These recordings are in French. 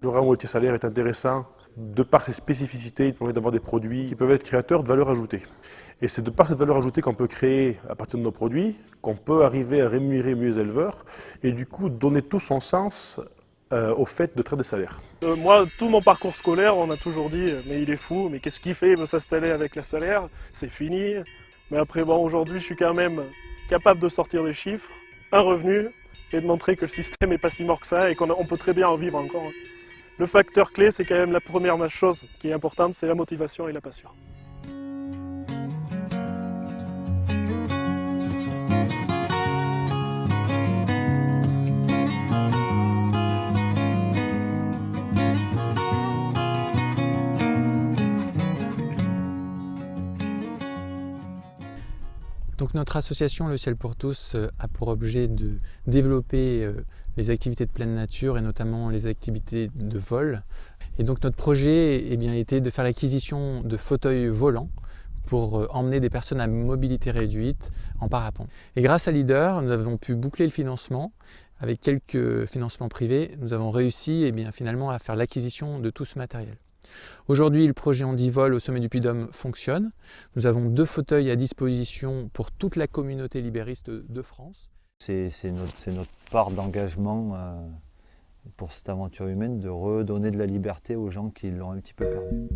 Le rayon multisalaire est intéressant de par ses spécificités, il permet d'avoir des produits qui peuvent être créateurs de valeur ajoutée. Et c'est de par cette valeur ajoutée qu'on peut créer à partir de nos produits, qu'on peut arriver à rémunérer mieux les éleveurs et du coup donner tout son sens au fait de traiter des salaires. Moi, tout mon parcours scolaire, on a toujours dit « mais il est fou, mais qu'est-ce qu'il fait? Il veut s'installer avec les salaires, c'est fini ». Mais après, bon, aujourd'hui, je suis quand même capable de sortir des chiffres, un revenu, et de montrer que le système n'est pas si mort que ça et qu'on peut très bien en vivre encore. Le facteur clé, c'est quand même la première chose qui est importante, c'est la motivation et la passion. Donc notre association Le Ciel pour tous a pour objet de développer les activités de pleine nature et notamment les activités de vol. Et donc notre projet était de faire l'acquisition de fauteuils volants pour emmener des personnes à mobilité réduite en parapente. Et grâce à Leader, nous avons pu boucler le financement. Avec quelques financements privés, nous avons réussi finalement à faire l'acquisition de tout ce matériel. Aujourd'hui, le projet Handivol au sommet du Puy-de-Dôme fonctionne. Nous avons 2 fauteuils à disposition pour toute la communauté libériste de France. C'est notre part d'engagement pour cette aventure humaine, de redonner de la liberté aux gens qui l'ont un petit peu perdue.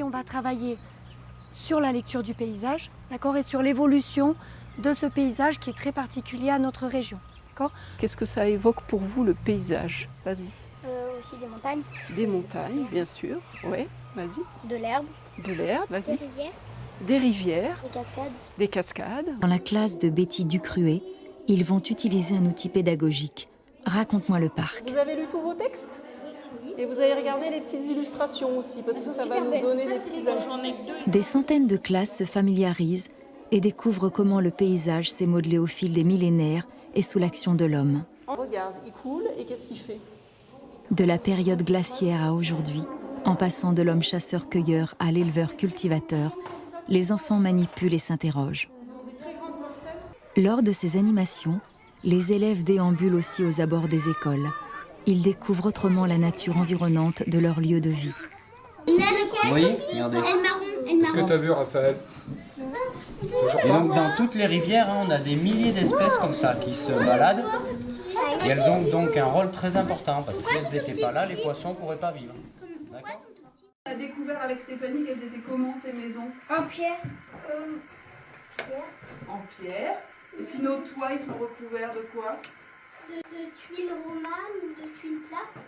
On va travailler sur la lecture du paysage, d'accord, et sur l'évolution de ce paysage qui est très particulier à notre région, d'accord. Qu'est-ce que ça évoque pour vous le paysage? Vas-y. Aussi des montagnes. Des montagnes, bien sûr. Oui, vas-y. De l'herbe. De l'herbe, vas-y. Des rivières. Des rivières. Des cascades. Des cascades. Dans la classe de Betty Ducruet, ils vont utiliser un outil pédagogique. Raconte-moi le parc. Vous avez lu tous vos textes? Et vous avez regardé les petites illustrations aussi, parce que ça va nous donner des petits indices. Des centaines de classes se familiarisent et découvrent comment le paysage s'est modelé au fil des millénaires et sous l'action de l'homme. Regarde, il coule et qu'est-ce qu'il fait? De la période glaciaire à aujourd'hui, en passant de l'homme chasseur-cueilleur à l'éleveur-cultivateur, les enfants manipulent et s'interrogent. Lors de ces animations, les élèves déambulent aussi aux abords des écoles. Ils découvrent autrement la nature environnante de leur lieu de vie. Oui, regardez. Est-ce que tu as vu, Raphaël? Et donc dans toutes les rivières, on a des milliers d'espèces comme ça qui se baladent. Et elles ont donc un rôle très important, parce que si elles n'étaient pas là, les poissons ne pourraient pas vivre. On a découvert avec Stéphanie qu'elles étaient comment ces maisons? En pierre. En pierre. Et puis nos toits, ils sont recouverts de quoi? De tuiles romanes ou de tuiles plates.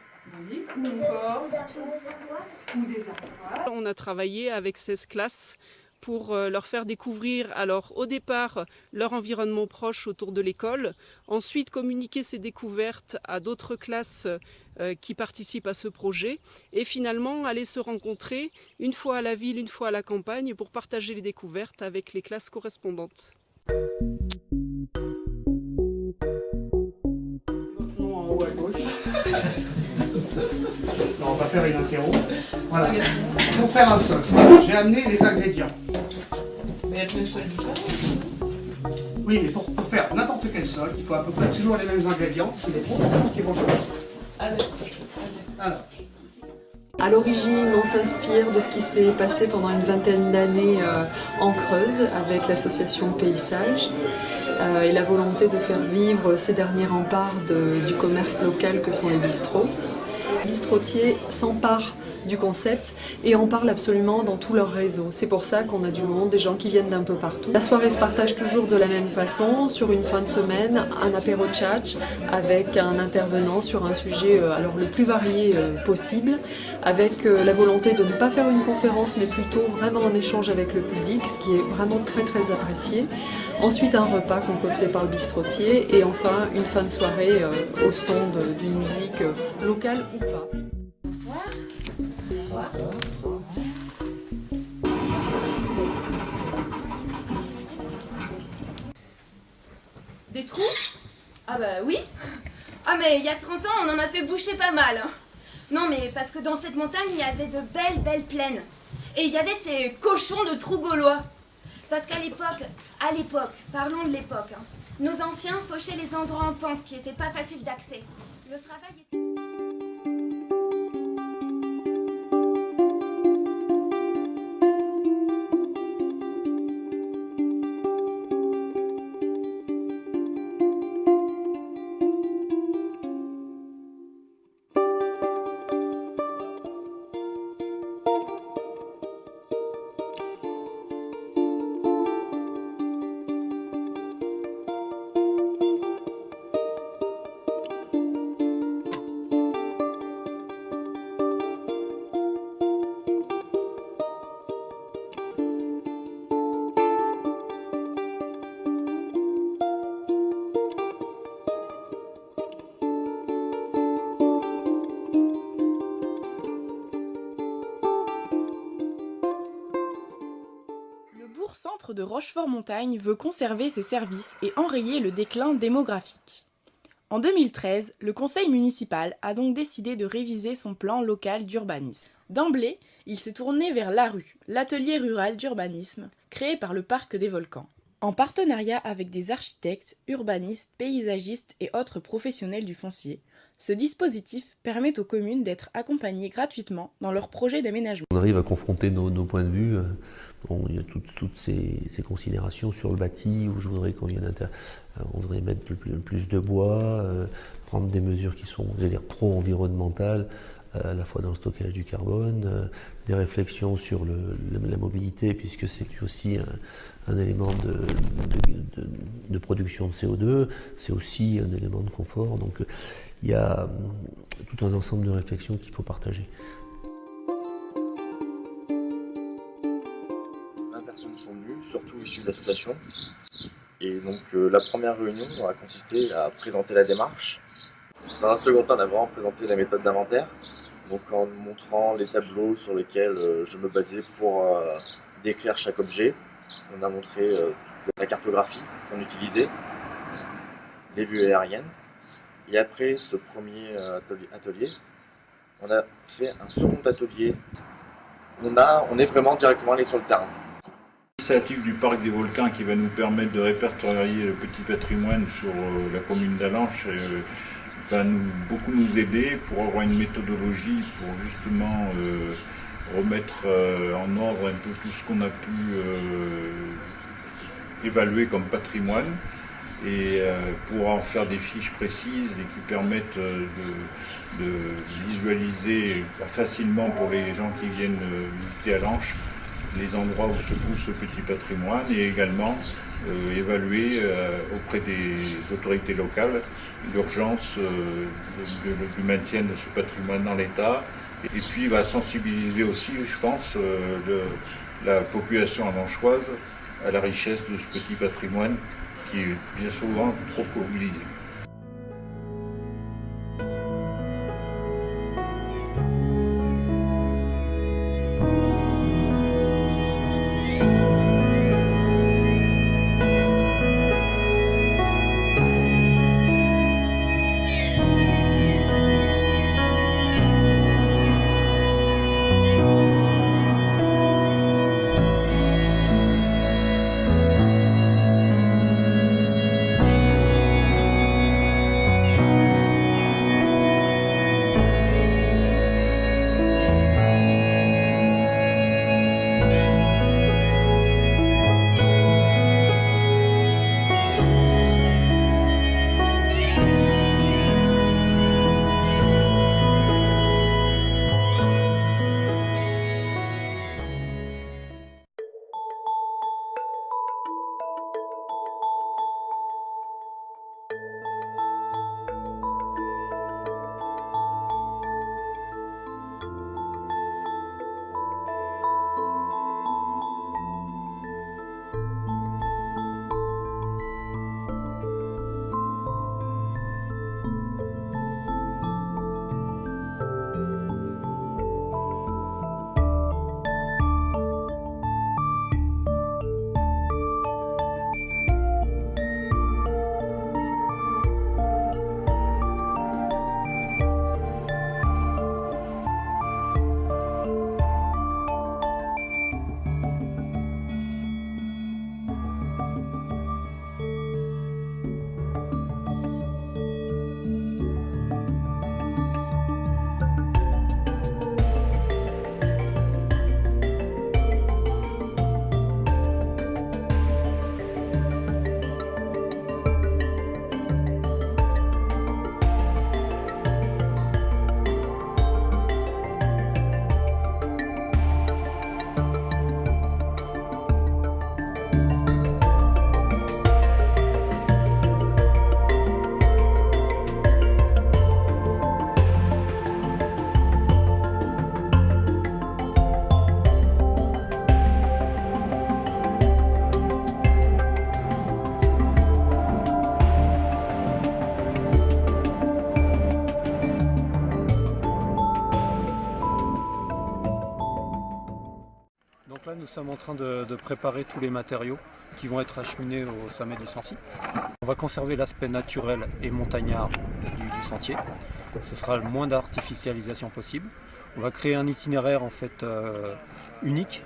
Oui, ou encore ou des ardoises. On a travaillé avec 16 classes pour leur faire découvrir, alors au départ, leur environnement proche autour de l'école, ensuite communiquer ces découvertes à d'autres classes qui participent à ce projet, et finalement aller se rencontrer une fois à la ville, une fois à la campagne, pour partager les découvertes avec les classes correspondantes. On va faire une interro. Voilà. Pour faire un sol, j'ai amené les ingrédients. Mais il y a plein de sols différents. Oui, mais pour faire n'importe quel sol, il faut à peu près toujours les mêmes ingrédients. C'est les proportions qui vont changer. Alors. À l'origine, on s'inspire de ce qui s'est passé pendant une vingtaine d'années en Creuse avec l'association Paysage et la volonté de faire vivre ces derniers remparts du commerce local que sont les bistrots. bistrotiers s'emparent du concept et en parlent absolument dans tout leur réseau. C'est pour ça qu'on a du monde, des gens qui viennent d'un peu partout. La soirée se partage toujours de la même façon, sur une fin de semaine, un apéro tchatch avec un intervenant sur un sujet alors le plus varié possible, avec la volonté de ne pas faire une conférence mais plutôt vraiment en échange avec le public, ce qui est vraiment très très apprécié. Ensuite un repas concocté par le bistrotier et enfin une fin de soirée au son d'une musique locale ou pas. Bonsoir. Bonsoir. Des trous? Ah bah oui. Ah mais il y a 30 ans on en a fait boucher pas mal. Hein. Non mais parce que dans cette montagne il y avait de belles plaines. Et il y avait ces cochons de trous gaulois. Parce qu'à l'époque, parlons de l'époque, hein, nos anciens fauchaient les endroits en pente qui n'étaient pas faciles d'accès. Le travail était... Centre de Rochefort-Montagne veut conserver ses services et enrayer le déclin démographique. En 2013, le conseil municipal a donc décidé de réviser son plan local d'urbanisme. D'emblée, il s'est tourné vers l'ARU, l'atelier rural d'urbanisme, créé par le Parc des Volcans. En partenariat avec des architectes, urbanistes, paysagistes et autres professionnels du foncier, ce dispositif permet aux communes d'être accompagnées gratuitement dans leurs projets d'aménagement. On arrive à confronter nos points de vue. Bon, il y a toutes ces considérations sur le bâti où je voudrais qu'on vienne on voudrait mettre plus de bois, prendre des mesures qui sont, j'allais dire, pro-environnementales, à la fois dans le stockage du carbone, des réflexions sur la mobilité, puisque c'est aussi un élément de production de CO2, c'est aussi un élément de confort. Donc il y a tout un ensemble de réflexions qu'il faut partager. 20 personnes sont venues, surtout issues d'associations. Et donc la première réunion a consisté à présenter la démarche. Dans un second temps, on a vraiment présenté la méthode d'inventaire, donc en montrant les tableaux sur lesquels je me basais pour décrire chaque objet. On a montré toute la cartographie qu'on utilisait, les vues aériennes. Et après ce premier atelier, on a fait un second atelier. On est vraiment directement allé sur le terrain. L'initiative du Parc des Volcans qui va nous permettre de répertorier le petit patrimoine sur la commune d'Allanche va beaucoup nous aider pour avoir une méthodologie pour justement remettre en ordre un peu tout ce qu'on a pu évaluer comme patrimoine et pour en faire des fiches précises et qui permettent de visualiser facilement pour les gens qui viennent visiter Allanche les endroits où se trouve ce petit patrimoine et également évaluer auprès des autorités locales l'urgence du maintien de ce patrimoine dans l'État. Et puis il va sensibiliser aussi, je pense, la population allanchoise à la richesse de ce petit patrimoine qui est bien souvent trop oublié. Là, nous sommes en train de préparer tous les matériaux qui vont être acheminés au sommet du Sancy. On va conserver l'aspect naturel et montagnard du sentier. Ce sera le moins d'artificialisation possible. On va créer un itinéraire en fait unique,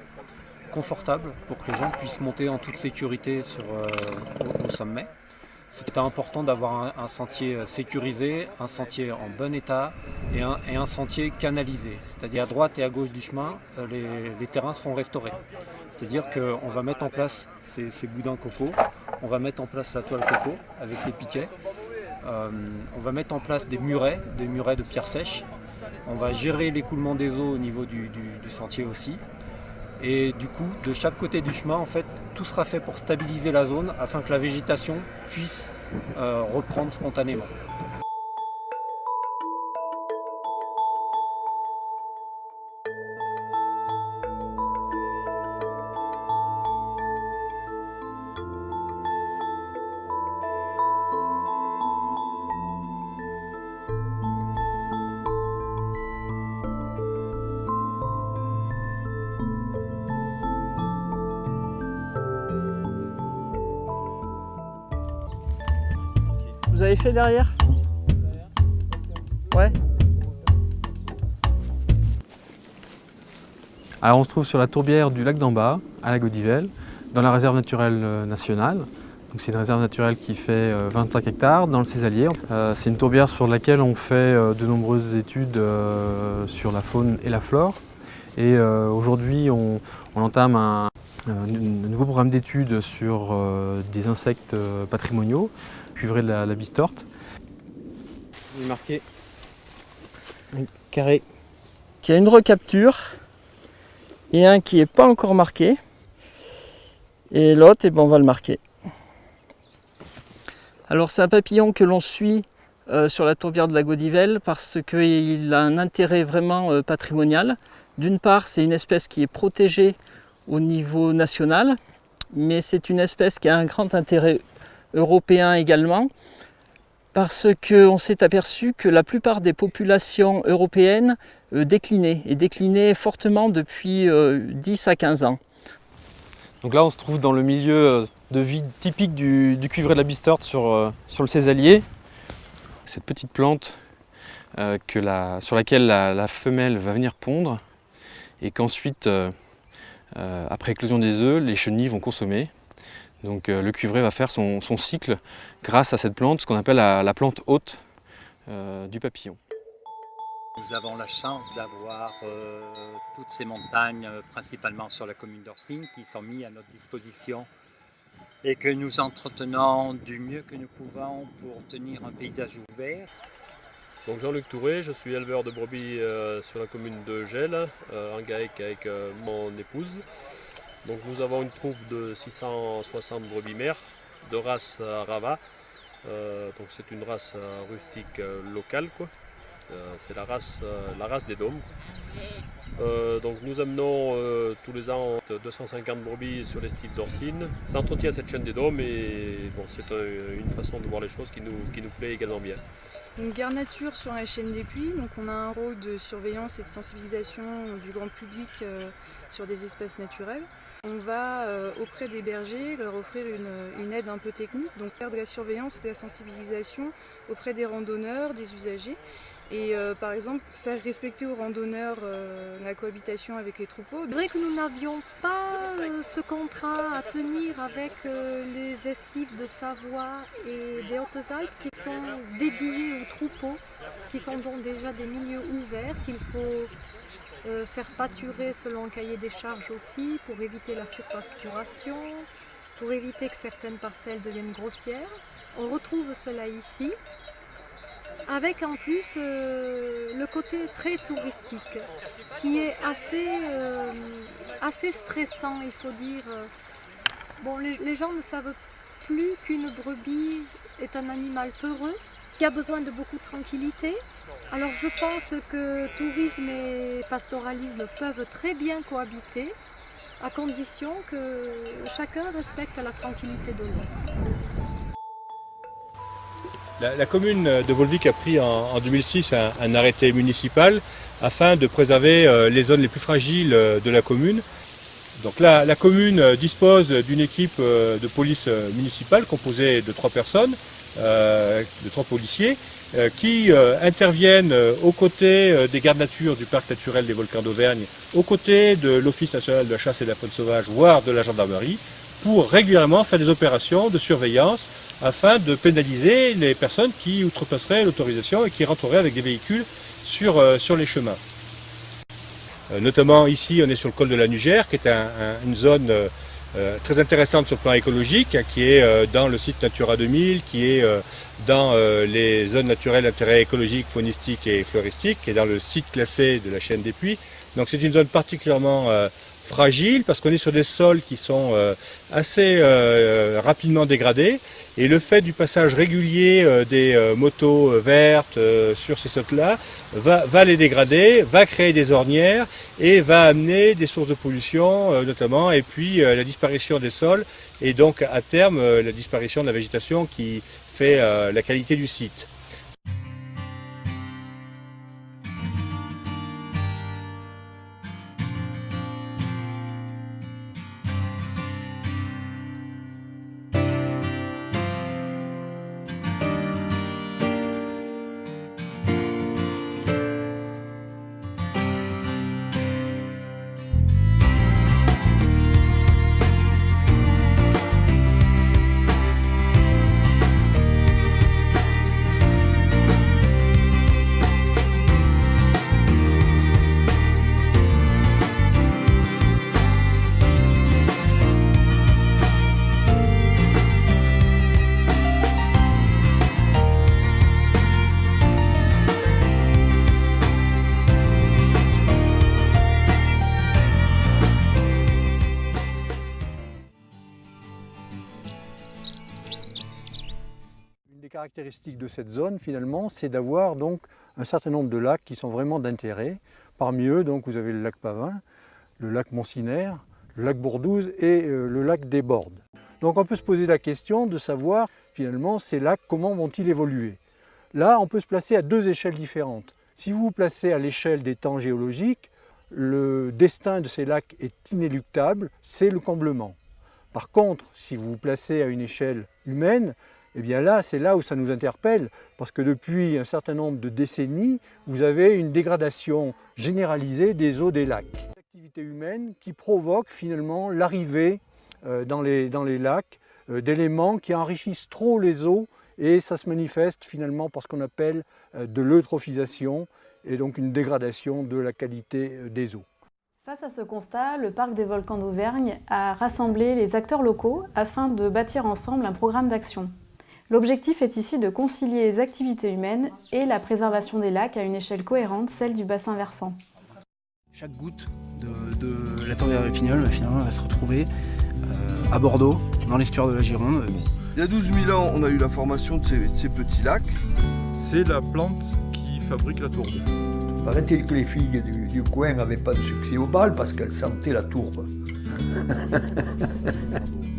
confortable, pour que les gens puissent monter en toute sécurité au sommet. C'était important d'avoir un sentier sécurisé, un sentier en bon état et un sentier canalisé. C'est-à-dire à droite et à gauche du chemin, les terrains seront restaurés. C'est-à-dire qu'on va mettre en place ces boudins coco, on va mettre en place la toile coco avec les piquets, on va mettre en place des murets de pierre sèche, on va gérer l'écoulement des eaux au niveau du sentier aussi. Et du coup, de chaque côté du chemin, en fait, tout sera fait pour stabiliser la zone afin que la végétation puisse reprendre spontanément. Vous avez fait derrière? Ouais. Alors on se trouve sur la tourbière du lac d'en bas, à la Gaudivelle, dans la réserve naturelle nationale. Donc c'est une réserve naturelle qui fait 25 hectares dans le Cézallier. C'est une tourbière sur laquelle on fait de nombreuses études sur la faune et la flore. Et aujourd'hui on entame un nouveau programme d'études sur des insectes patrimoniaux, cuivré de la bistorte. Il est marqué un carré qui a une recapture et un qui n'est pas encore marqué. Et l'autre, on va le marquer. Alors c'est un papillon que l'on suit sur la tourbière de la Gaudivelle parce qu'il a un intérêt vraiment patrimonial. D'une part, c'est une espèce qui est protégée au niveau national, mais c'est une espèce qui a un grand intérêt européen également, parce qu'on s'est aperçu que la plupart des populations européennes déclinaient fortement depuis 10 à 15 ans. Donc là on se trouve dans le milieu de vie typique du cuivré de la bistorte sur le Cézallier. Cette petite plante sur laquelle la femelle va venir pondre et qu'ensuite, après éclosion des œufs, les chenilles vont consommer. Donc le cuivré va faire son cycle grâce à cette plante, ce qu'on appelle la plante hôte du papillon. Nous avons la chance d'avoir toutes ces montagnes, principalement sur la commune d'Orsine, qui sont mises à notre disposition et que nous entretenons du mieux que nous pouvons pour tenir un paysage ouvert. Donc Jean-Luc Touré, je suis éleveur de brebis sur la commune de Gelles, en GAEC avec mon épouse. Donc nous avons une troupe de 660 brebis mères de race Rava. Donc c'est une race rustique locale, quoi. C'est la race des dômes. Donc nous amenons tous les ans 250 brebis sur les styles d'Orsine. Ça entretient cette chaîne des dômes et bon, c'est une façon de voir les choses qui nous plaît également bien. Donc Gare Nature sur la chaîne des Puys, donc on a un rôle de surveillance et de sensibilisation du grand public sur des espèces naturelles. On va auprès des bergers leur offrir une aide un peu technique, donc faire de la surveillance et de la sensibilisation auprès des randonneurs, des usagers. Et par exemple, faire respecter aux randonneurs la cohabitation avec les troupeaux. C'est vrai que nous n'avions pas ce contrat à tenir avec les estives de Savoie et des Hautes-Alpes qui sont dédiés aux troupeaux, qui sont donc déjà des milieux ouverts qu'il faut faire pâturer selon le cahier des charges aussi, pour éviter la surpâturation, pour éviter que certaines parcelles deviennent grossières. On retrouve cela ici, avec en plus le côté très touristique, qui est assez stressant, il faut dire. Bon, les gens ne savent plus qu'une brebis est un animal peureux, qui a besoin de beaucoup de tranquillité. Alors je pense que tourisme et pastoralisme peuvent très bien cohabiter, à condition que chacun respecte la tranquillité de l'autre. La commune de Volvic a pris en 2006 un arrêté municipal afin de préserver les zones les plus fragiles de la commune. Donc là, la commune dispose d'une équipe de police municipale composée de 3 personnes, de 3 policiers, qui interviennent aux côtés des gardes nature du parc naturel des volcans d'Auvergne, aux côtés de l'Office national de la chasse et de la faune sauvage, voire de la gendarmerie, pour régulièrement faire des opérations de surveillance afin de pénaliser les personnes qui outrepasseraient l'autorisation et qui rentreraient avec des véhicules sur les chemins. Notamment ici, on est sur le col de la Nugère, qui est une zone très intéressante sur le plan écologique, qui est dans le site Natura 2000, qui est dans les zones naturelles d'intérêt écologique, faunistique et floristique, qui est dans le site classé de la chaîne des Puys. Donc c'est une zone particulièrement fragile parce qu'on est sur des sols qui sont assez rapidement dégradés, et le fait du passage régulier des motos vertes sur ces sols-là va les dégrader, va créer des ornières et va amener des sources de pollution notamment, et puis la disparition des sols et donc à terme la disparition de la végétation qui fait la qualité du site. Les caractéristiques de cette zone, finalement, c'est d'avoir donc un certain nombre de lacs qui sont vraiment d'intérêt. Parmi eux, donc, vous avez le lac Pavin, le lac Montcinaire, le lac Bourdouze et le lac des Bordes. Donc on peut se poser la question de savoir, finalement, ces lacs, comment vont-ils évoluer? Là, on peut se placer à 2 échelles différentes. Si vous vous placez à l'échelle des temps géologiques, le destin de ces lacs est inéluctable, c'est le comblement. Par contre, si vous vous placez à une échelle humaine, eh bien là, c'est là où ça nous interpelle, parce que depuis un certain nombre de décennies, vous avez une dégradation généralisée des eaux des lacs. L'activité humaine qui provoque finalement l'arrivée dans les lacs d'éléments qui enrichissent trop les eaux, et ça se manifeste finalement par ce qu'on appelle de l'eutrophisation, et donc une dégradation de la qualité des eaux. Face à ce constat, le Parc des volcans d'Auvergne a rassemblé les acteurs locaux afin de bâtir ensemble un programme d'action. L'objectif est ici de concilier les activités humaines et la préservation des lacs à une échelle cohérente, celle du bassin versant. Chaque goutte de la tourbière d'Épinal finalement va se retrouver à Bordeaux, dans l'estuaire de la Gironde. Il y a 12 000 ans, on a eu la formation de ces petits lacs. C'est la plante qui fabrique la tourbe. Paraît-il que les filles du coin n'avaient pas de succès au bal parce qu'elles sentaient la tourbe.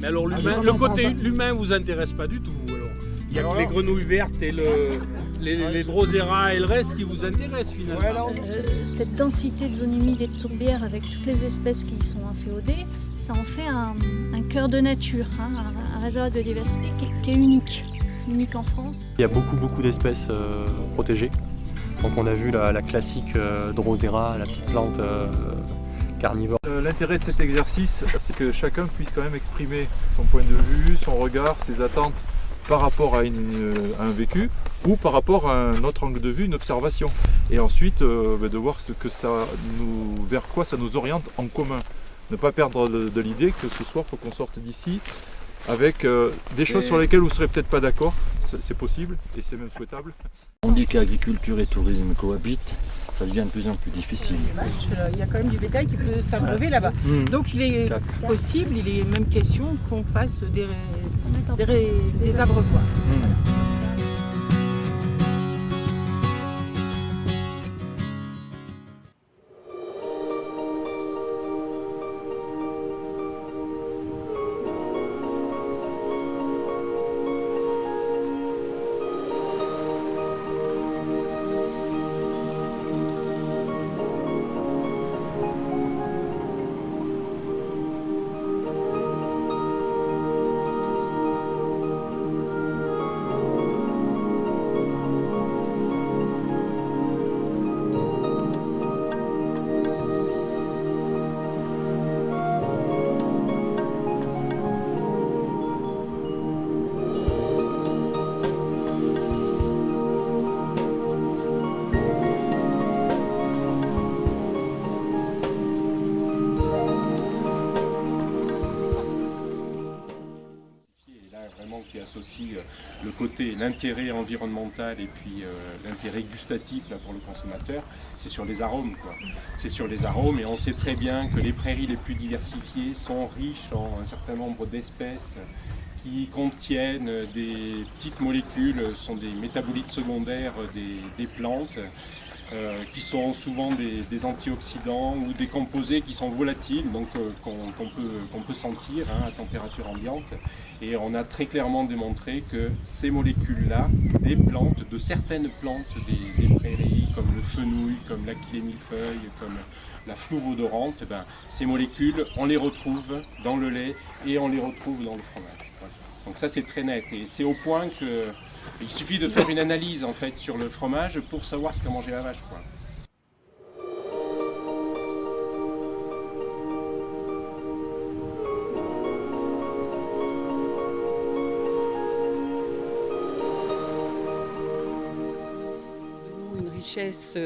Mais alors le côté l'humain vous intéresse pas du tout alors. Il y a que les grenouilles vertes et les drosera et le reste qui vous intéressent finalement. Cette densité de zones humides et de tourbières avec toutes les espèces qui y sont inféodées, ça en fait un cœur de nature, un réservoir de diversité qui est unique en France. Il y a beaucoup d'espèces protégées. Donc on a vu la classique drosera, la petite plante carnivore. L'intérêt de cet exercice, c'est que chacun puisse quand même exprimer son point de vue, son regard, ses attentes par rapport à un vécu ou par rapport à un autre angle de vue, une observation. Et ensuite de voir vers quoi ça nous oriente en commun. Ne pas perdre de l'idée que ce soir, il faut qu'on sorte d'ici avec des choses sur lesquelles vous ne serez peut-être pas d'accord. C'est possible et c'est même souhaitable. On dit qu'agriculture et tourisme cohabitent, ça devient de plus en plus difficile. Il y a quand même du bétail qui peut s'abreuver là-bas. Donc il est possible, il est même question qu'on fasse des abreuvoirs. aussi le côté, l'intérêt environnemental et puis l'intérêt gustatif là, pour le consommateur, c'est sur les arômes, quoi. C'est sur les arômes, et on sait très bien que les prairies les plus diversifiées sont riches en un certain nombre d'espèces qui contiennent des petites molécules, sont des métabolites secondaires des plantes, qui sont souvent des antioxydants ou des composés qui sont volatiles, donc qu'on peut sentir à température ambiante. Et on a très clairement démontré que ces molécules-là, des plantes, de certaines plantes des prairies, comme le fenouil, comme l'achillée millefeuille, comme la flouve odorante, ces molécules, on les retrouve dans le lait et on les retrouve dans le fromage. Voilà. Donc ça, c'est très net. Et c'est au point que il suffit de faire une analyse en fait sur le fromage pour savoir ce qu'a mangé la vache, quoi. Une richesse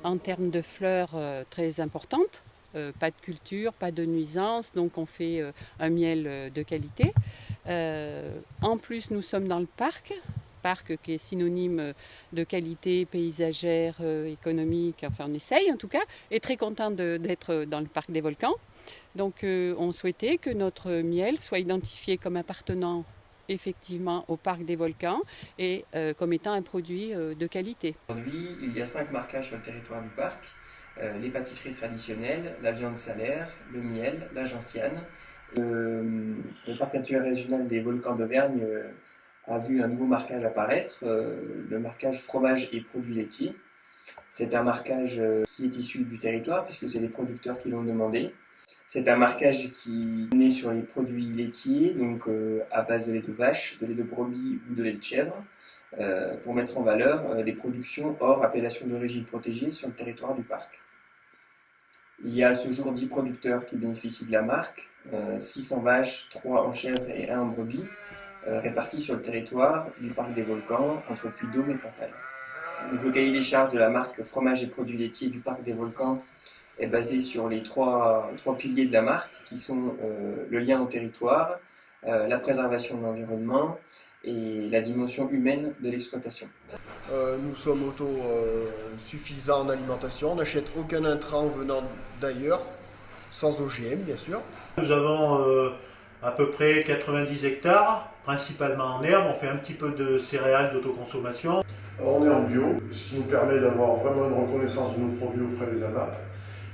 en termes de fleurs très importante. Pas de culture, pas de nuisance, donc on fait un miel de qualité. En plus, nous sommes dans le parc qui est synonyme de qualité paysagère, économique, enfin on essaye en tout cas, et très content d'être dans le parc des volcans. Donc on souhaitait que notre miel soit identifié comme appartenant effectivement au parc des volcans et comme étant un produit de qualité. Aujourd'hui, il y a 5 marquages sur le territoire du parc. Les pâtisseries traditionnelles, la viande salaire, le miel, la gentiane. Le parc naturel régional des volcans d'Auvergne a vu un nouveau marquage apparaître, le marquage fromage et produits laitiers. C'est un marquage qui est issu du territoire puisque c'est les producteurs qui l'ont demandé. C'est un marquage qui est né sur les produits laitiers, donc à base de lait de vache, de lait de brebis ou de lait de chèvre, pour mettre en valeur les productions hors appellation d'origine protégée sur le territoire du parc. Il y a à ce jour 10 producteurs qui bénéficient de la marque, 6 en vaches, 3 en chèvre et 1 en brebis, répartis sur le territoire du parc des volcans entre Puy-de-Dôme et Cantal. Donc, le cahier des charges de la marque fromage et produits laitiers du parc des volcans est basé sur les trois piliers de la marque qui sont le lien au territoire, la préservation de l'environnement et la dimension humaine de l'exploitation. Nous sommes autosuffisants en alimentation, on n'achète aucun intrant venant d'ailleurs, sans OGM bien sûr. Nous avons à peu près 90 hectares, principalement en herbe, on fait un petit peu de céréales d'autoconsommation. On est en bio, ce qui nous permet d'avoir vraiment une reconnaissance de nos produits auprès des AMAP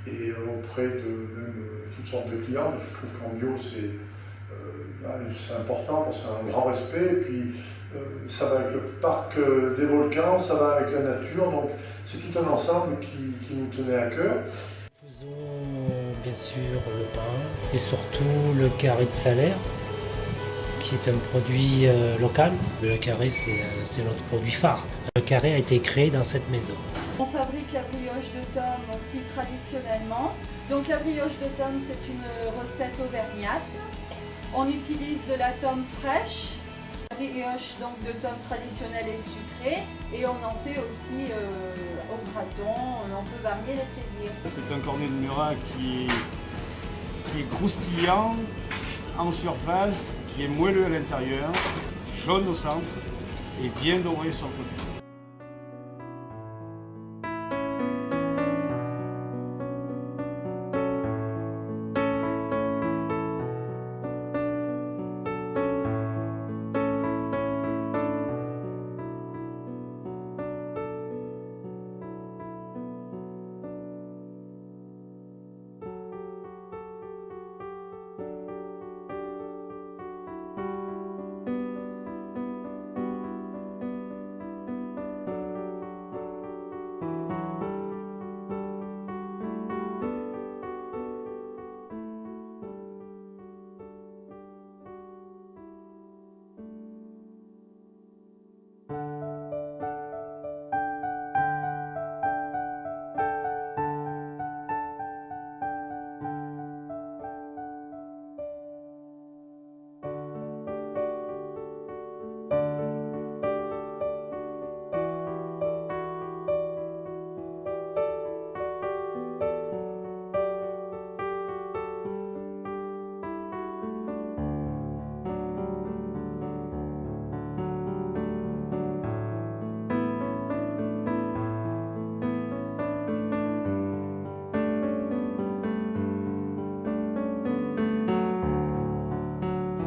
et auprès de même toutes sortes de clients, parce que je trouve qu'en bio c'est important, parce que c'est un grand respect, et puis ça va avec le parc des volcans, ça va avec la nature, donc c'est tout un ensemble qui nous tenait à cœur. Nous faisons bien sûr le pain et surtout le carré de salaire, qui est un produit local. Le carré, c'est notre produit phare. Le carré a été créé dans cette maison. On fabrique la brioche de tomme aussi traditionnellement. Donc la brioche de tomme, c'est une recette auvergnate. On utilise de la tomme fraîche, la brioche donc de tomme traditionnelle et sucrée, et on en fait aussi au graton, on peut varier les plaisirs. C'est un cornet de Murat qui est croustillant en surface, qui est moelleux à l'intérieur, jaune au centre et bien doré sur le côté.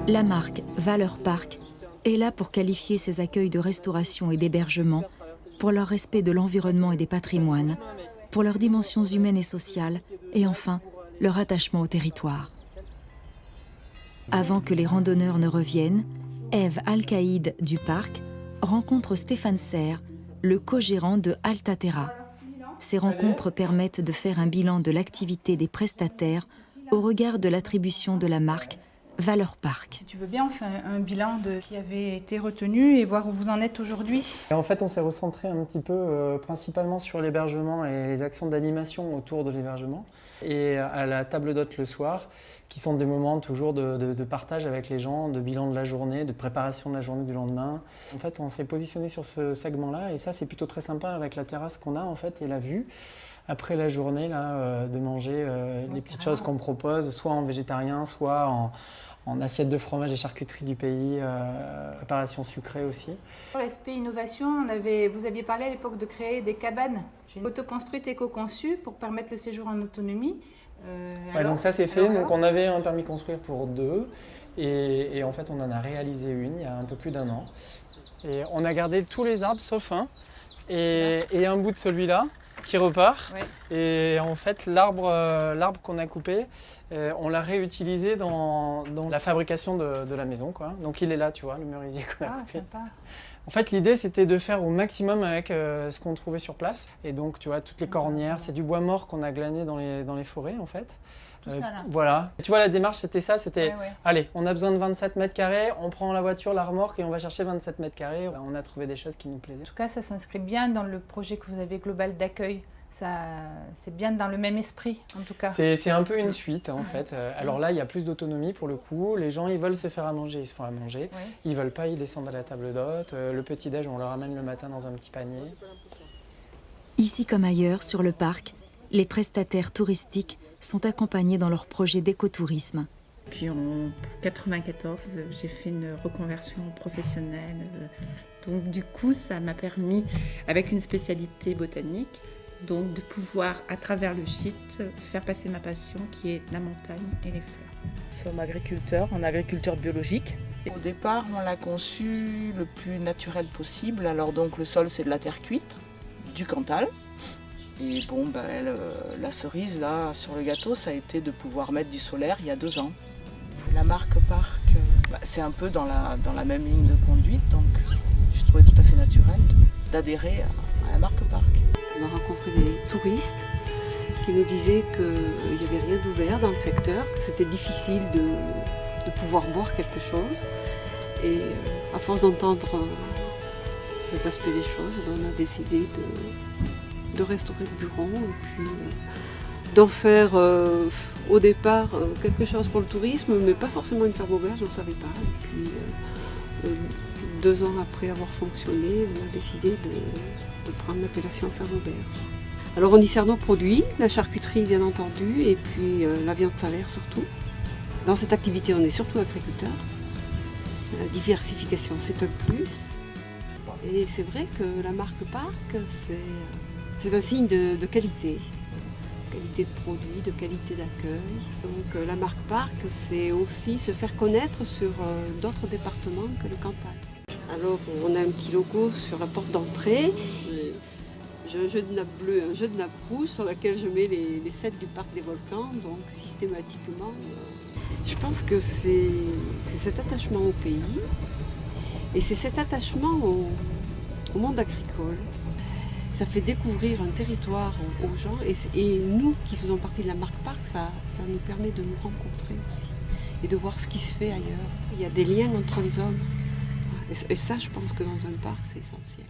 La marque Valeurs Parc est là pour qualifier ces accueils de restauration et d'hébergement, pour leur respect de l'environnement et des patrimoines, pour leurs dimensions humaines et sociales, et enfin, leur attachement au territoire. Avant que les randonneurs ne reviennent, Eve Alcaïd du parc rencontre Stéphane Serre, le co-gérant de Alta Terra. Ces rencontres permettent de faire un bilan de l'activité des prestataires au regard de l'attribution de la marque Valeurs Parc. Si tu veux bien, on fait un bilan de ce qui avait été retenu et voir où vous en êtes aujourd'hui. En fait, on s'est recentré un petit peu principalement sur l'hébergement et les actions d'animation autour de l'hébergement et à la table d'hôte le soir, qui sont des moments toujours de partage avec les gens, de bilan de la journée, de préparation de la journée du lendemain. En fait, on s'est positionné sur ce segment-là et ça, c'est plutôt très sympa avec la terrasse qu'on a en fait et la vue. Après la journée, là, de manger les petites choses qu'on propose, soit en végétarien, soit en assiette de fromage et charcuterie du pays, préparation sucrée aussi. Pour l'aspect innovation, vous aviez parlé à l'époque de créer des cabanes autoconstruites, éco-conçues pour permettre le séjour en autonomie. Donc ça c'est fait, donc on avait un permis construire pour 2 et en fait on en a réalisé une il y a un peu plus d'1 an. Et on a gardé tous les arbres sauf un et un bout de celui-là qui repart. Ouais. Et en fait, l'arbre qu'on a coupé, on l'a réutilisé dans la fabrication de la maison, quoi. Donc il est là, tu vois, le merisier qu'on a coupé. Sympa. En fait, l'idée, c'était de faire au maximum avec ce qu'on trouvait sur place. Et donc, tu vois, toutes les cornières, c'est du bois mort qu'on a glané dans les forêts, en fait. Tout ça, là. Voilà. Tu vois, la démarche, c'était ça, c'était, allez, on a besoin de 27 mètres carrés, on prend la voiture, la remorque et on va chercher 27 mètres carrés. On a trouvé des choses qui nous plaisaient. En tout cas, ça s'inscrit bien dans le projet que vous avez global d'accueil. C'est bien dans le même esprit, en tout cas. C'est un peu une suite, en fait. Alors là, il y a plus d'autonomie pour le coup. Les gens, ils veulent se faire à manger, ils se font à manger. Ouais. Ils veulent pas, ils descendent à la table d'hôte. Le petit-déj, on leur amène le matin dans un petit panier. Ici comme ailleurs, sur le parc, les prestataires touristiques sont accompagnés dans leur projet d'écotourisme. Puis en 1994, j'ai fait une reconversion professionnelle. Donc du coup, ça m'a permis, avec une spécialité botanique, donc de pouvoir, à travers le gîte, faire passer ma passion qui est la montagne et les fleurs. Nous sommes agriculteurs, en agriculture biologique. Au départ, on l'a conçu le plus naturel possible. Alors donc le sol, c'est de la terre cuite, du Cantal. Et bon, la cerise là sur le gâteau, ça a été de pouvoir mettre du solaire il y a 2 ans. La marque Parc, c'est un peu dans la même ligne de conduite, donc je trouvais tout à fait naturel d'adhérer à la marque Parc. On a rencontré des touristes qui nous disaient qu'il n'y avait rien d'ouvert dans le secteur, que c'était difficile de pouvoir boire quelque chose. Et à force d'entendre cet aspect des choses, on a décidé de restaurer le bureau et puis d'en faire au départ quelque chose pour le tourisme, mais pas forcément une ferme auberge, on ne savait pas. Et puis 2 ans après avoir fonctionné, on a décidé de prendre l'appellation ferme auberge. Alors on y sert nos produits, la charcuterie bien entendu, et puis la viande salaire surtout. Dans cette activité, on est surtout agriculteur. La diversification, c'est un plus. Et c'est vrai que la marque Parc, c'est un signe de qualité. Qualité de produit, de qualité d'accueil. Donc la marque Parc, c'est aussi se faire connaître sur d'autres départements que le Cantal. Alors on a un petit logo sur la porte d'entrée. J'ai un jeu de nappe bleue, un jeu de nappe rouge sur lequel je mets les 7 du parc des volcans. Donc systématiquement, je pense que c'est cet attachement au pays et c'est cet attachement au monde agricole. Ça fait découvrir un territoire aux gens et nous qui faisons partie de la marque Parc, ça nous permet de nous rencontrer aussi et de voir ce qui se fait ailleurs. Il y a des liens entre les hommes et ça, je pense que dans un parc, c'est essentiel.